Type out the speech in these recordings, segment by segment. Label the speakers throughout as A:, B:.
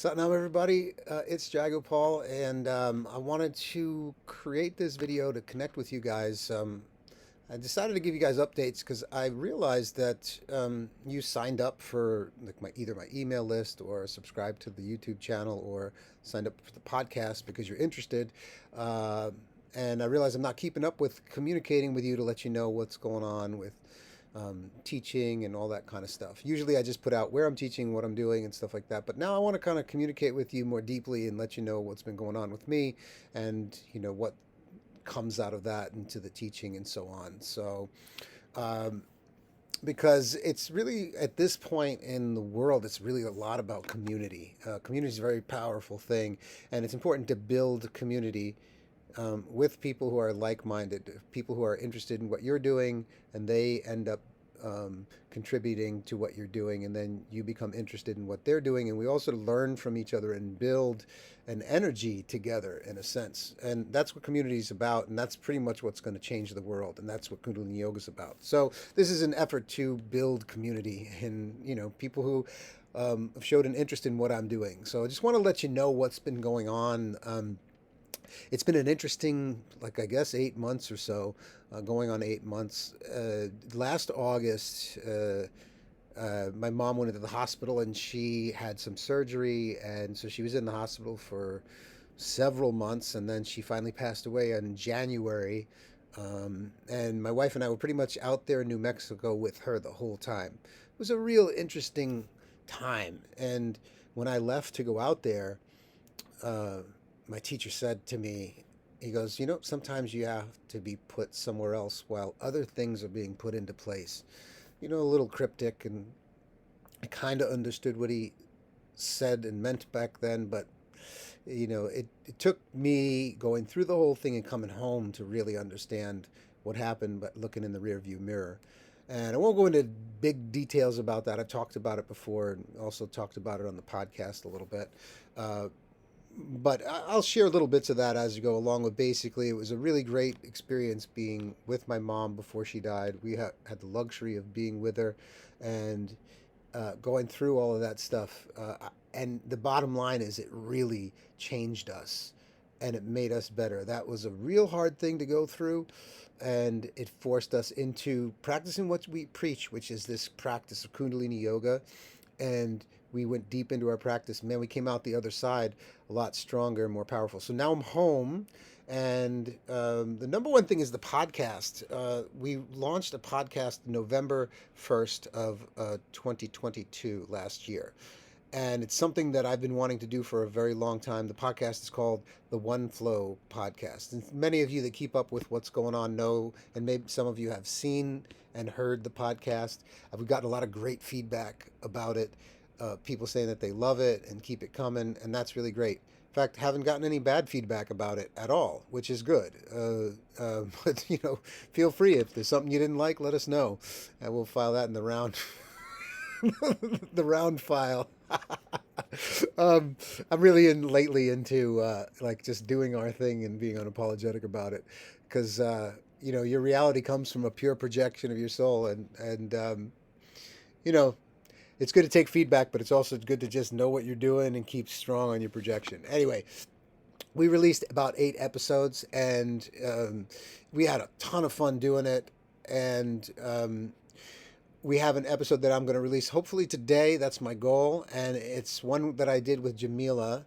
A: Satnam, everybody. It's Jai Gopal, and I wanted to create this video to connect with you guys. I decided to give you guys updates because I realized that you signed up for like either my email list or subscribed to the YouTube channel or signed up for the podcast because you're interested. Uh, and I realized I'm not keeping up with communicating with you to let you know what's going on with teaching and all that kind of stuff. Usually I just put out where I'm teaching, what I'm doing, and stuff like that. But now I want to kind of communicate with you more deeply and let you know what's been going on with me and, what comes out of that into the teaching and so on. So, um, because it's really at this point in the world, it's really a lot about community. Community is a very powerful thing, and it's important to build community with people who are like-minded, people who are interested in what you're doing, and they end up contributing to what you're doing, and then you become interested in what they're doing, and we also learn from each other and build an energy together in a sense. And that's what community is about, and that's pretty much what's going to change the world, and that's what Kundalini Yoga is about. So this is an effort to build community and people who have showed an interest in what I'm doing. So I just want to let you know what's been going on. It's been an interesting, like I guess, 8 months or so, going on 8 months. Last August, my mom went into the hospital and she had some surgery, and so she was in the hospital for several months, and then she finally passed away in January. And my wife and I were pretty much out there in New Mexico with her the whole time. It was a real interesting time, and when I left to go out there, uh, my teacher said to me, he goes, sometimes you have to be put somewhere else while other things are being put into place. A little cryptic, and I kind of understood what he said and meant back then, but it took me going through the whole thing and coming home to really understand what happened, but looking in the rearview mirror. And I won't go into big details about that. I've talked about it before and also talked about it on the podcast a little bit. Uh, but I'll share little bits of that as you go along. With basically, it was a really great experience being with my mom before she died. We had the luxury of being with her and going through all of that stuff. And the bottom line is, it really changed us and it made us better. That was a real hard thing to go through, and it forced us into practicing what we preach, which is this practice of Kundalini Yoga. And we went deep into our practice. Man, we came out the other side a lot stronger and more powerful. So now I'm home, and the number one thing is the podcast. We launched a podcast November 1st of 2022 last year. And it's something that I've been wanting to do for a very long time. The podcast is called the One Flow Podcast. And many of you that keep up with what's going on know, and maybe some of you have seen and heard the podcast. We've gotten a lot of great feedback about it. People saying that they love it and keep it coming, and that's really great. In fact, haven't gotten any bad feedback about it at all, which is good. But feel free, if there's something you didn't like, let us know, and we'll file that in the round, the round file. um, I'm really lately into like just doing our thing and being unapologetic about it, because your reality comes from a pure projection of your soul, and you know it's good to take feedback, but it's also good to just know what you're doing and keep strong on your projection. Anyway, we released about 8 episodes, and we had a ton of fun doing it. And we have an episode that I'm going to release hopefully today. That's my goal, and it's one that I did with Jamila.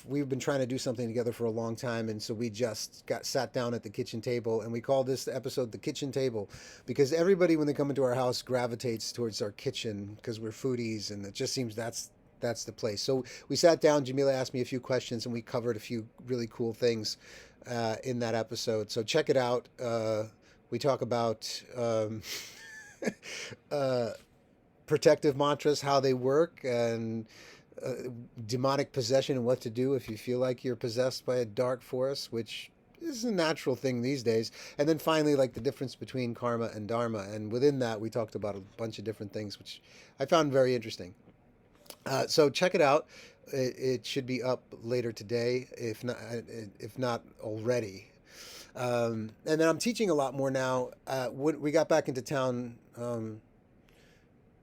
A: We've been trying to do something together for a long time, and so we just got sat down at the kitchen table, and we call this episode the kitchen table, because everybody, when they come into our house, gravitates towards our kitchen because we're foodies, and it just seems that's the place. So we sat down. Jamila asked me a few questions, and we covered a few really cool things in that episode. So check it out. We talk about uh, protective mantras, how they work, and uh, demonic possession and what to do if you feel like you're possessed by a dark force, which is a natural thing these days. And then finally, like the difference between karma and dharma. And within that, we talked about a bunch of different things, which I found very interesting. So check it out. It should be up later today, if not already. And then I'm teaching a lot more now. When we got back into town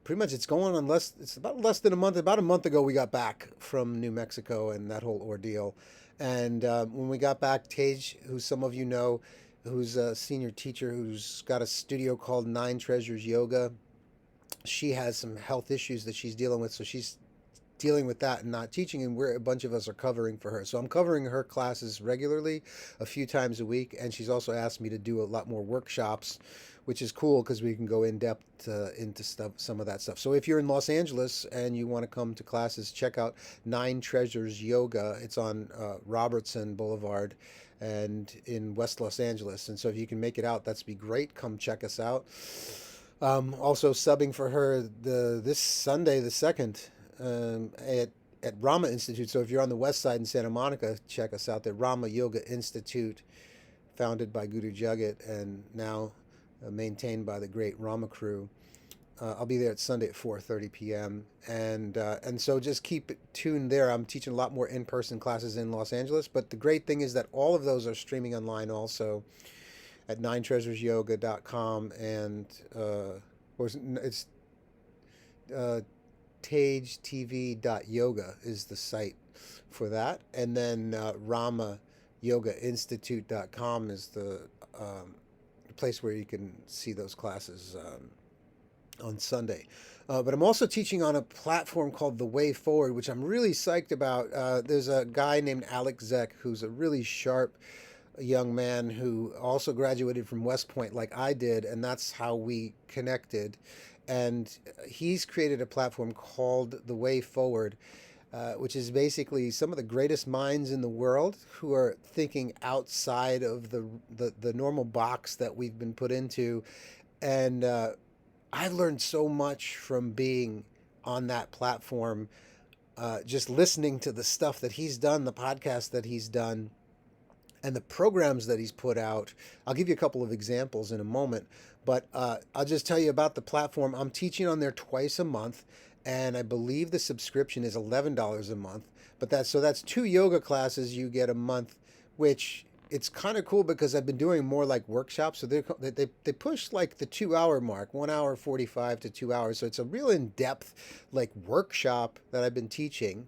A: pretty much it's going on it's about less than a month. About a month ago, we got back from New Mexico and that whole ordeal. And when we got back, Tage, who some of you know, who's a senior teacher who's got a studio called Nine Treasures Yoga, she has some health issues that she's dealing with. So she's dealing with that and not teaching, and a bunch of us are covering for her. So I'm covering her classes regularly, a few times a week, and she's also asked me to do a lot more workshops, which is cool because we can go in depth into some of that stuff. So if you're in Los Angeles and you want to come to classes, check out Nine Treasures Yoga. It's on Robertson Boulevard and in West Los Angeles. And so if you can make it out, that'd be great. Come check us out. Also subbing for her this Sunday, the 2nd, at Rama Institute. So if you're on the west side in Santa Monica, check us out there. Rama Yoga Institute, founded by Guru Jagat and now maintained by the great Rama crew. I'll be there at Sunday at 4:30 p.m. And so just keep it tuned there. I'm teaching a lot more in-person classes in Los Angeles, but the great thing is that all of those are streaming online also at ninetreasuresyoga.com, and or it's tagetv.yoga is the site for that, and then ramayogainstitute.com is the place where you can see those classes on Sunday. But I'm also teaching on a platform called The Way Forward, which I'm really psyched about. There's a guy named Alex Zek who's a really sharp young man who also graduated from West Point like I did, and that's how we connected. And he's created a platform called The Way Forward, which is basically some of the greatest minds in the world who are thinking outside of the normal box that we've been put into. And I've learned so much from being on that platform, just listening to the stuff that he's done, the podcast that he's done, and the programs that he's put out. I'll give you a couple of examples in a moment, but I'll just tell you about the platform. I'm teaching on there twice a month, and I believe the subscription is $11 a month. But that's 2 yoga classes you get a month, which it's kind of cool because I've been doing more like workshops. So they push like the 2-hour mark, 1 hour 45 to 2 hours. So it's a real in-depth like workshop that I've been teaching.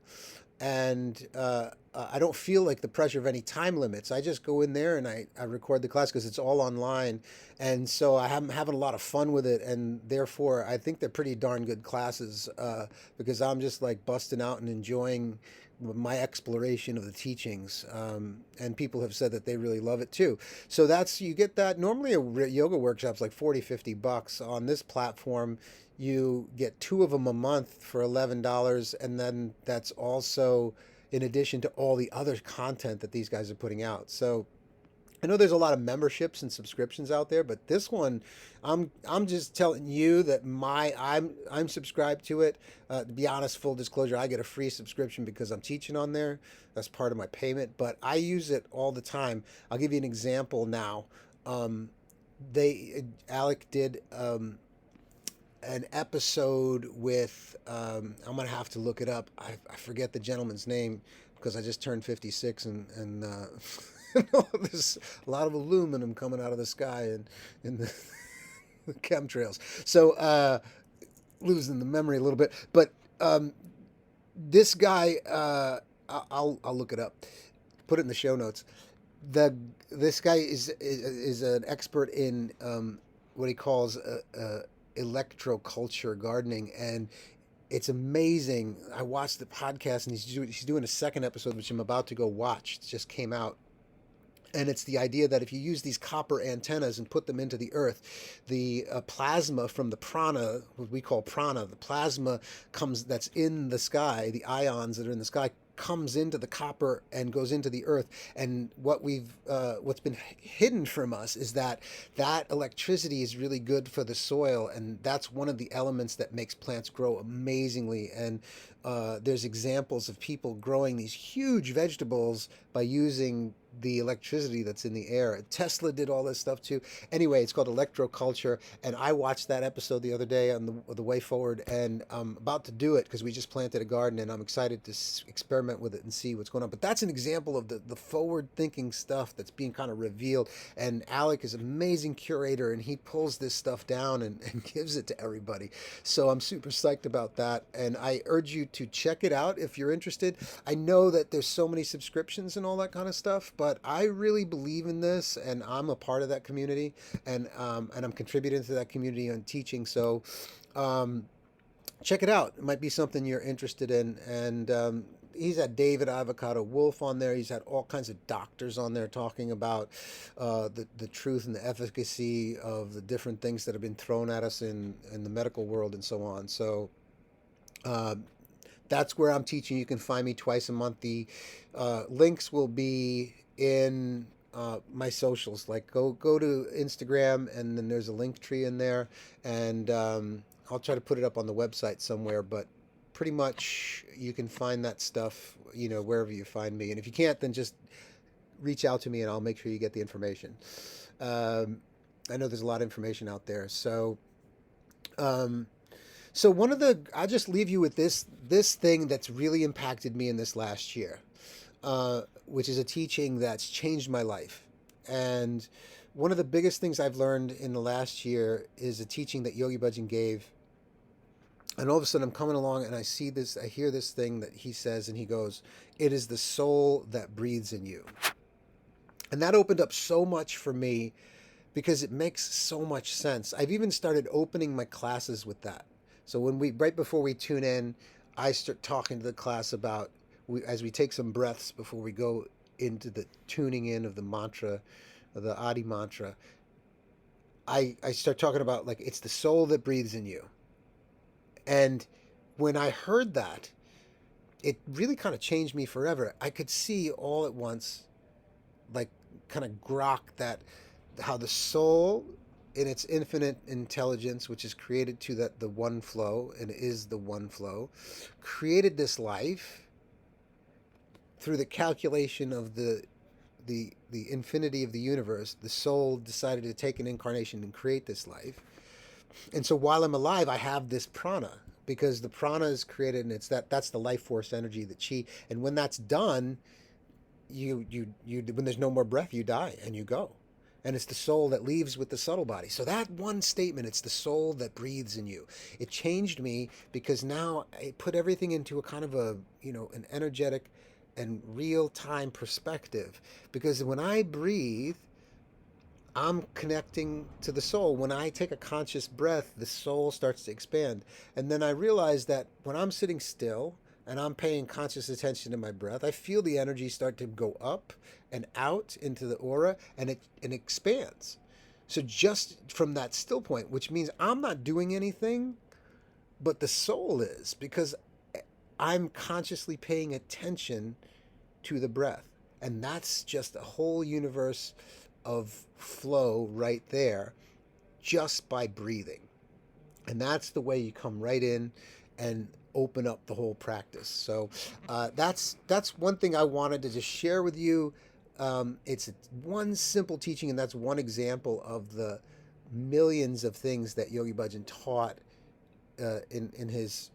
A: And I don't feel like the pressure of any time limits. I just go in there and I record the class because it's all online. And so I'm having a lot of fun with it. And therefore, I think they're pretty darn good classes because I'm just like busting out and enjoying my exploration of the teachings. And people have said that they really love it too. So you get that. Normally a yoga workshop's like $40-50 on this platform. You get 2 of them a month for $11, and then that's also in addition to all the other content that these guys are putting out. So I know there's a lot of memberships and subscriptions out there, but this one, I'm just telling you that I'm subscribed to it. To be honest, full disclosure, I get a free subscription because I'm teaching on there. That's part of my payment, but I use it all the time. I'll give you an example now. Alec did an episode with I'm gonna have to look it up. I forget the gentleman's name because I just turned 56 and there's a lot of aluminum coming out of the sky and in the chemtrails. So losing the memory a little bit, but this guy I'll look it up, put it in the show notes. This guy is an expert in what he calls electroculture gardening, and it's amazing. I watched the podcast, and he's doing a second episode, which I'm about to go watch. It just came out. And it's the idea that if you use these copper antennas and put them into the earth, the plasma from the prana, what we call prana, the plasma that's in the sky, the ions that are in the sky, comes into the copper and goes into the earth. And what's been hidden from us is that electricity is really good for the soil, and that's one of the elements that makes plants grow amazingly. And there's examples of people growing these huge vegetables by using the electricity that's in the air. Tesla did all this stuff too. Anyway, it's called electroculture, and I watched that episode the other day on the way forward, and I'm about to do it because we just planted a garden, and I'm excited to experiment with it and see what's going on. But that's an example of the forward-thinking stuff that's being kind of revealed. And Alec is an amazing curator, and he pulls this stuff down and gives it to everybody. So I'm super psyched about that, and I urge you to check it out if you're interested. I know that there's so many subscriptions and all that kind of stuff, but I really believe in this, and I'm a part of that community, and I'm contributing to that community on teaching. So um, check it out. It might be something you're interested in. And he's had David Avocado Wolf on there. He's had all kinds of doctors on there talking about the truth and the efficacy of the different things that have been thrown at us in the medical world and so on. So uh, that's where I'm teaching. You can find me twice a month. The links will be in my socials. Like go to Instagram, and then there's a link tree in there, and I'll try to put it up on the website somewhere. But pretty much you can find that stuff, wherever you find me. And if you can't, then just reach out to me, and I'll make sure you get the information. Um, I know there's a lot of information out there, so. Um, so I'll just leave you with this thing that's really impacted me in this last year, which is a teaching that's changed my life. And one of the biggest things I've learned in the last year is a teaching that Yogi Bhajan gave. And all of a sudden I'm coming along and I hear this thing that he says, and he goes, "It is the soul that breathes in you." And that opened up so much for me because it makes so much sense. I've even started opening my classes with that. So right before we tune in, I start talking to the class about, as we take some breaths before we go into the tuning in of the mantra, the Adi mantra, I start talking about, like, it's the soul that breathes in you. And when I heard that, it really kind of changed me forever. I could see all at once, like, kind of grok that, how the soul in its infinite intelligence, which is created to the one flow and is the one flow, created this life through the calculation of the infinity of the universe. The soul decided to take an incarnation and create this life. And so while I'm alive, I have this prana, because the prana is created, and that's the life force energy, the chi. And when that's done, you when there's no more breath, you die and you go. And it's the soul that leaves with the subtle body. So that one statement, it's the soul that breathes in you, it changed me, because now I put everything into a kind of an energetic and real-time perspective. Because when I breathe, I'm connecting to the soul. When I take a conscious breath, the soul starts to expand. And then I realize that when I'm sitting still and I'm paying conscious attention to my breath, I feel the energy start to go up and out into the aura, and it expands. So just from that still point, which means I'm not doing anything, but the soul is, because I'm consciously paying attention to the breath. And that's just a whole universe of flow right there, just by breathing. And that's the way you come right in and open up the whole practice. So that's one thing I wanted to just share with you. It's one simple teaching, and that's one example of the millions of things that Yogi Bhajan taught in his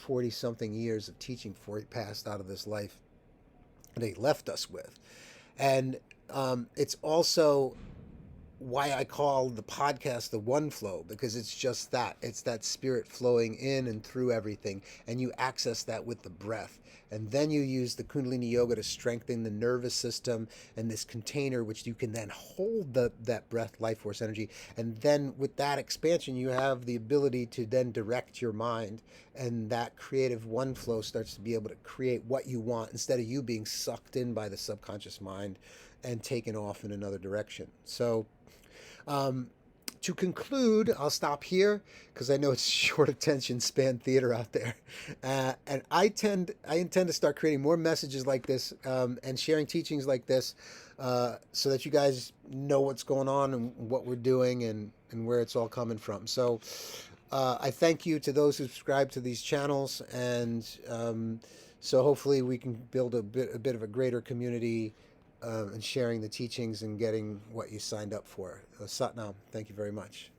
A: 40-something years of teaching before he passed out of this life, and he left us with. And it's also why I call the podcast the One Flow, because it's just that. It's that spirit flowing in and through everything, and you access that with the breath. And then you use the Kundalini Yoga to strengthen the nervous system and this container, which you can then hold that breath, life force energy. And then with that expansion, you have the ability to then direct your mind. And that creative one flow starts to be able to create what you want, instead of you being sucked in by the subconscious mind and taken off in another direction. So to conclude, I'll stop here, because I know it's short attention span theater out there, and I intend to start creating more messages like this, and sharing teachings like this, so that you guys know what's going on and what we're doing, and where it's all coming from. So I thank you to those who subscribe to these channels, and so hopefully we can build a bit of a greater community and sharing the teachings and getting what you signed up for. Satnam, thank you very much.